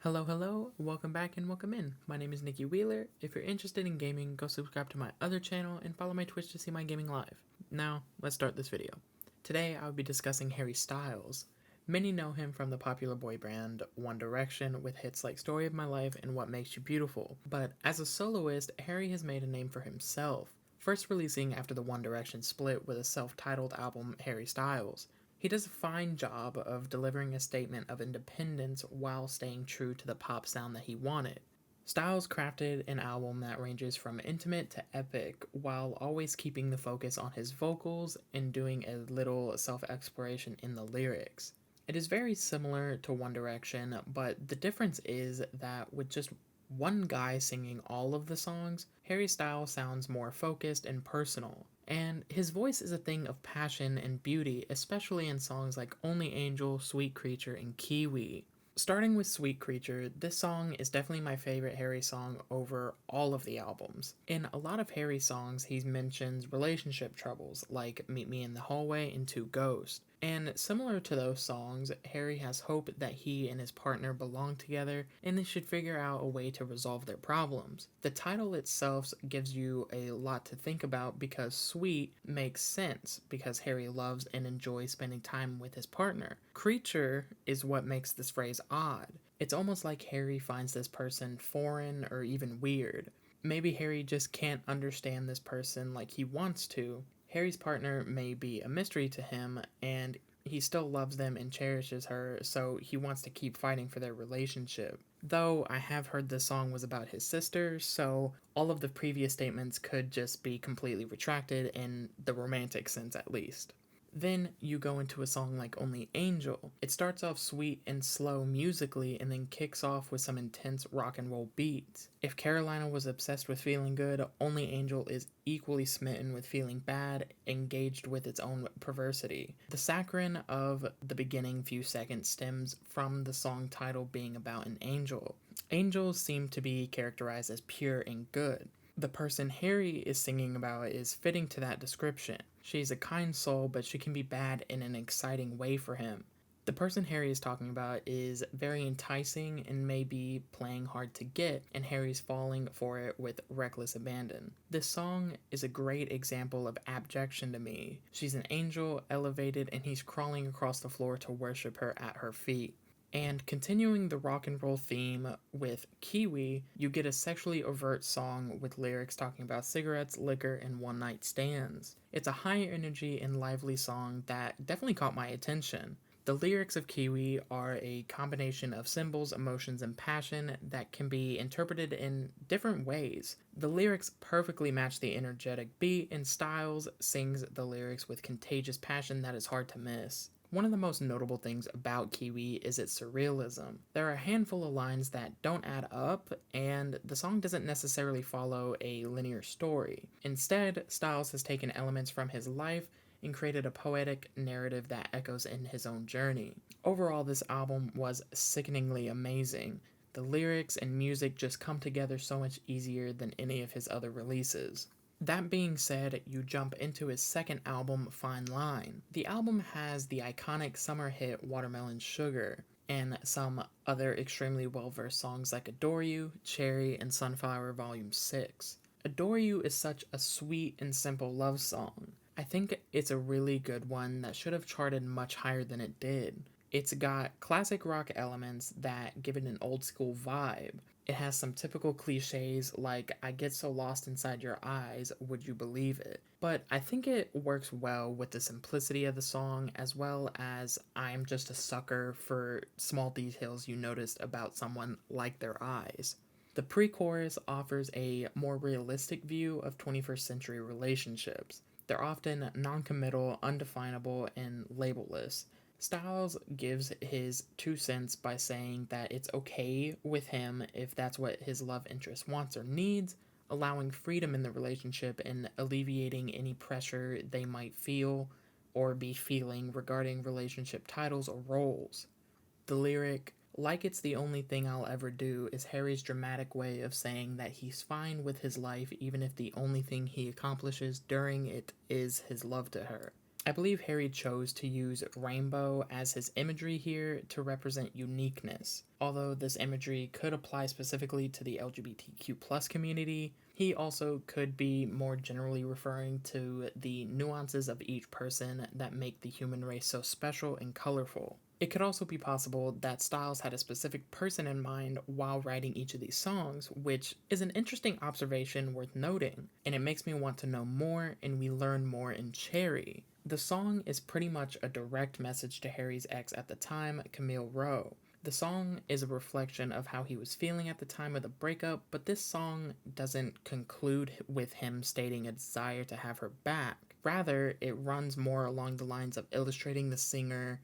Hello, welcome back and welcome in. My name is Nikki Wheeler. If you're interested in gaming, go subscribe to my other channel and follow my Twitch to see my gaming live. Now, let's start this video. Today, I will be discussing Harry Styles. Many know him from the popular boy band One Direction with hits like Story of My Life and What Makes You Beautiful, but as a soloist, Harry has made a name for himself, first releasing after the One Direction split with a self-titled album, Harry Styles. He does a fine job of delivering a statement of independence while staying true to the pop sound that he wanted. Styles crafted an album that ranges from intimate to epic while always keeping the focus on his vocals and doing a little self exploration in the lyrics. It is very similar to One Direction, but the difference is that with just one guy singing all of the songs, Harry Styles sounds more focused and personal. And his voice is a thing of passion and beauty, especially in songs like Only Angel, Sweet Creature, and Kiwi. Starting with Sweet Creature, this song is definitely my favorite Harry song over all of the albums. In a lot of Harry songs, he mentions relationship troubles like Meet Me in the Hallway and Two Ghosts. And similar to those songs, Harry has hope that he and his partner belong together and they should figure out a way to resolve their problems. The title itself gives you a lot to think about because sweet makes sense because Harry loves and enjoys spending time with his partner. Creature is what makes this phrase odd. It's almost like Harry finds this person foreign or even weird. Maybe Harry just can't understand this person like he wants to. Harry's partner may be a mystery to him, and he still loves them and cherishes her, so he wants to keep fighting for their relationship. Though I have heard this song was about his sister, so all of the previous statements could just be completely retracted in the romantic sense at least. Then you go into a song like Only Angel. It starts off sweet and slow musically and then kicks off with some intense rock and roll beats. If Carolina was obsessed with feeling good, Only Angel is equally smitten with feeling bad, engaged with its own perversity. The saccharine of the beginning few seconds stems from the song title being about an angel. Angels seem to be characterized as pure and good. The person Harry is singing about is fitting to that description. She's a kind soul, but she can be bad in an exciting way for him. The person Harry is talking about is very enticing and may be playing hard to get, and Harry's falling for it with reckless abandon. This song is a great example of abjection to me. She's an angel, elevated, and he's crawling across the floor to worship her at her feet. And continuing the rock and roll theme with Kiwi, you get a sexually overt song with lyrics talking about cigarettes, liquor, and one night stands. It's a high energy and lively song that definitely caught my attention. The lyrics of Kiwi are a combination of symbols, emotions, and passion that can be interpreted in different ways. The lyrics perfectly match the energetic beat, and Styles sings the lyrics with contagious passion that is hard to miss. One of the most notable things about Kiwi is its surrealism. There are a handful of lines that don't add up, and the song doesn't necessarily follow a linear story. Instead, Styles has taken elements from his life and created a poetic narrative that echoes in his own journey. Overall, this album was sickeningly amazing. The lyrics and music just come together so much easier than any of his other releases. That being said, you jump into his second album, Fine Line. The album has the iconic summer hit Watermelon Sugar, and some other extremely well-versed songs like Adore You, Cherry, and Sunflower Volume 6. Adore You is such a sweet and simple love song. I think it's a really good one that should have charted much higher than it did. It's got classic rock elements that give it an old school vibe. It has some typical cliches like, I get so lost inside your eyes, would you believe it? But I think it works well with the simplicity of the song as well as I'm just a sucker for small details you noticed about someone like their eyes. The pre chorus offers a more realistic view of 21st century relationships. They're often non committal, undefinable, and labelless. Styles gives his 2 cents by saying that it's okay with him if that's what his love interest wants or needs, allowing freedom in the relationship and alleviating any pressure they might feel or be feeling regarding relationship titles or roles. The lyric, like it's the only thing I'll ever do, is Harry's dramatic way of saying that he's fine with his life even if the only thing he accomplishes during it is his love to her. I believe Harry chose to use rainbow as his imagery here to represent uniqueness. Although this imagery could apply specifically to the LGBTQ plus community, he also could be more generally referring to the nuances of each person that make the human race so special and colorful. It could also be possible that Styles had a specific person in mind while writing each of these songs, which is an interesting observation worth noting, and it makes me want to know more, and we learn more in Cherry. The song is pretty much a direct message to Harry's ex at the time, Camille Rowe. The song is a reflection of how he was feeling at the time of the breakup, but this song doesn't conclude with him stating a desire to have her back. Rather, it runs more along the lines of illustrating the singer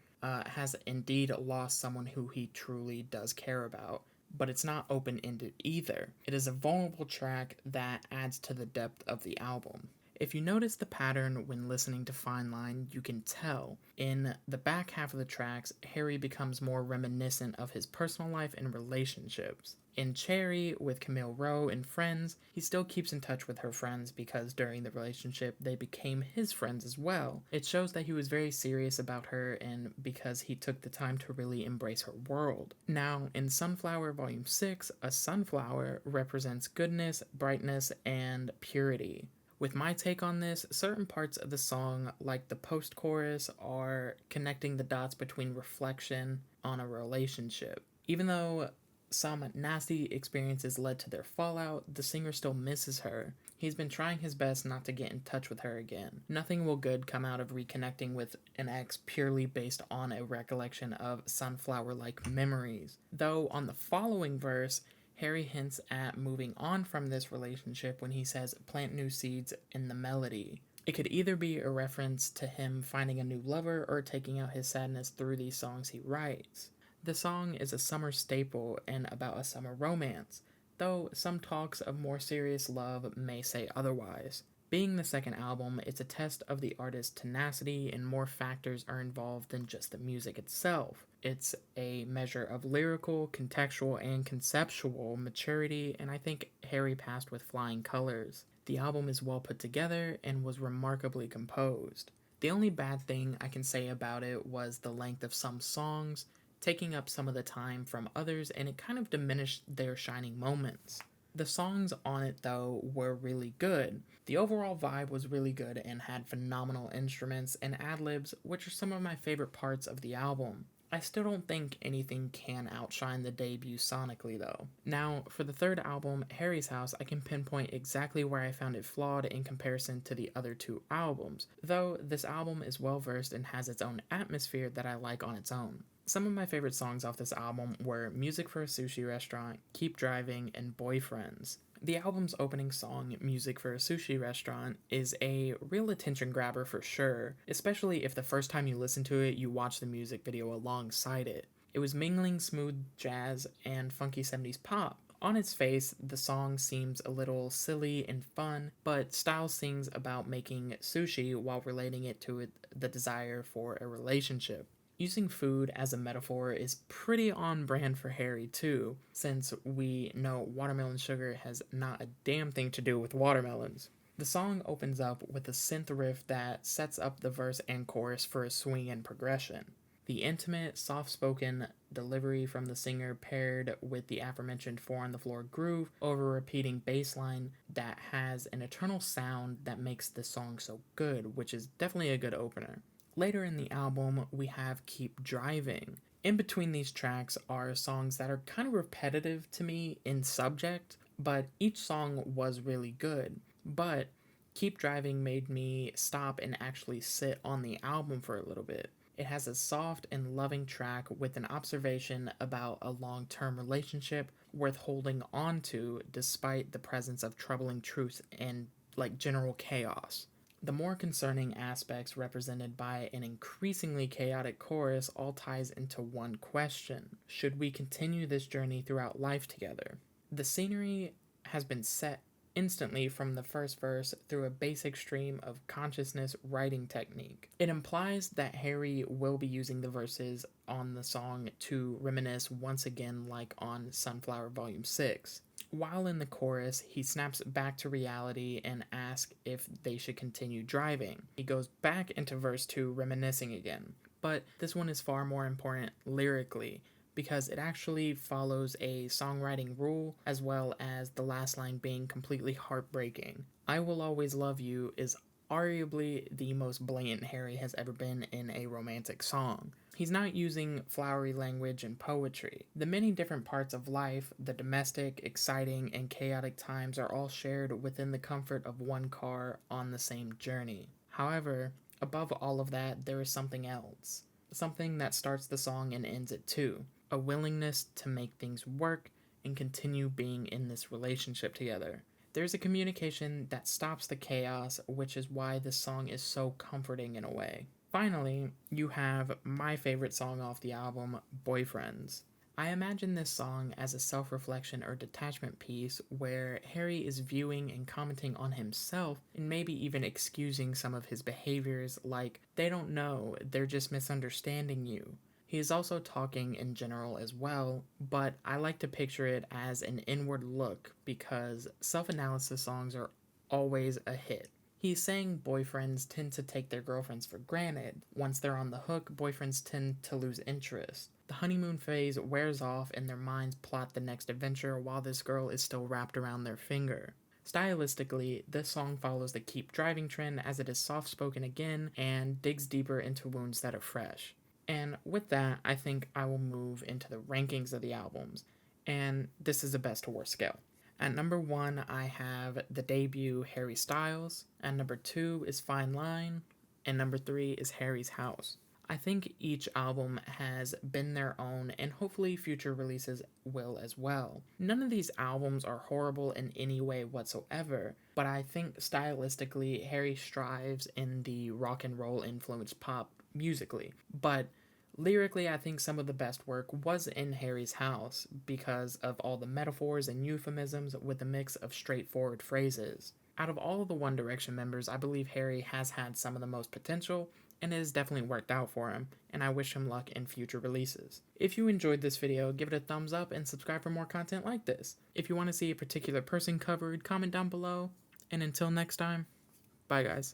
has indeed lost someone who he truly does care about. But it's not open ended either. It is a vulnerable track that adds to the depth of the album. If you notice the pattern when listening to Fine Line, you can tell. In the back half of the tracks, Harry becomes more reminiscent of his personal life and relationships. In Cherry, with Camille Rowe and friends, he still keeps in touch with her friends because during the relationship they became his friends as well. It shows that he was very serious about her and because he took the time to really embrace her world. Now, in Sunflower Volume 6, a sunflower represents goodness, brightness, and purity. With my take on this, certain parts of the song, like the post chorus, are connecting the dots between reflection on a relationship. Even though some nasty experiences led to their fallout, the singer still misses her. He's been trying his best not to get in touch with her again. Nothing will good come out of reconnecting with an ex purely based on a recollection of sunflower-like memories. Though on the following verse, Harry hints at moving on from this relationship when he says, "Plant new seeds" in the melody. It could either be a reference to him finding a new lover or taking out his sadness through these songs he writes. The song is a summer staple and about a summer romance, though some talks of more serious love may say otherwise. Being the second album, it's a test of the artist's tenacity and more factors are involved than just the music itself. It's a measure of lyrical, contextual, and conceptual maturity, and I think Harry passed with flying colors. The album is well put together and was remarkably composed. The only bad thing I can say about it was the length of some songs, taking up some of the time from others, and it kind of diminished their shining moments. The songs on it, though, were really good. The overall vibe was really good and had phenomenal instruments and ad-libs, which are some of my favorite parts of the album. I still don't think anything can outshine the debut sonically, though. Now, for the third album, Harry's House, I can pinpoint exactly where I found it flawed in comparison to the other two albums, though this album is well-versed and has its own atmosphere that I like on its own. Some of my favorite songs off this album were Music for a Sushi Restaurant, Keep Driving, and Boyfriends. The album's opening song, Music for a Sushi Restaurant, is a real attention grabber for sure, especially if the first time you listen to it, you watch the music video alongside it. It was mingling smooth jazz and funky 70s pop. On its face, the song seems a little silly and fun, but Styles sings about making sushi while relating it to the desire for a relationship. Using food as a metaphor is pretty on brand for Harry too, since we know watermelon sugar has not a damn thing to do with watermelons. The song opens up with a synth riff that sets up the verse and chorus for a swing and progression. The intimate, soft-spoken delivery from the singer paired with the aforementioned four-on-the-floor groove over a repeating bass line that has an eternal sound that makes the song so good, which is definitely a good opener. Later in the album, we have Keep Driving. In between these tracks are songs that are kind of repetitive to me in subject, but each song was really good. But Keep Driving made me stop and actually sit on the album for a little bit. It has a soft and loving track with an observation about a long-term relationship worth holding on to despite the presence of troubling truths and general chaos. The more concerning aspects represented by an increasingly chaotic chorus all ties into one question. Should we continue this journey throughout life together? The scenery has been set instantly from the first verse through a basic stream of consciousness writing technique. It implies that Harry will be using the verses on the song to reminisce once again like on Sunflower Volume 6. While in the chorus, he snaps back to reality and asks if they should continue driving. He goes back into verse 2 reminiscing again. But this one is far more important lyrically, because it actually follows a songwriting rule as well as the last line being completely heartbreaking. I Will Always Love You is arguably the most blatant Harry has ever been in a romantic song. He's not using flowery language and poetry. The many different parts of life, the domestic, exciting, and chaotic times are all shared within the comfort of one car on the same journey. However, above all of that, there is something else. Something that starts the song and ends it too. A willingness to make things work and continue being in this relationship together. There's a communication that stops the chaos, which is why this song is so comforting in a way. Finally, you have my favorite song off the album, Boyfriends. I imagine this song as a self-reflection or detachment piece where Harry is viewing and commenting on himself and maybe even excusing some of his behaviors, like, they don't know, they're just misunderstanding you. He is also talking in general as well, but I like to picture it as an inward look because self-analysis songs are always a hit. He's saying boyfriends tend to take their girlfriends for granted. Once they're on the hook, boyfriends tend to lose interest. The honeymoon phase wears off and their minds plot the next adventure while this girl is still wrapped around their finger. Stylistically, this song follows the keep driving trend as it is soft-spoken again and digs deeper into wounds that are fresh. And with that, I think I will move into the rankings of the albums, and this is a best to worst scale. At number 1, I have the debut Harry Styles, and number 2 is Fine Line, and number 3 is Harry's House. I think each album has been their own, and hopefully future releases will as well. None of these albums are horrible in any way whatsoever, but I think stylistically Harry strives in the rock and roll influenced pop musically, but lyrically I think some of the best work was in Harry's House because of all the metaphors and euphemisms with a mix of straightforward phrases. Out of all of the One Direction members, I believe Harry has had some of the most potential, and it has definitely worked out for him, and I wish him luck in future releases. If you enjoyed this video, give it a thumbs up and subscribe for more content like this. If you want to see a particular person covered, comment down below, and until next time, bye guys.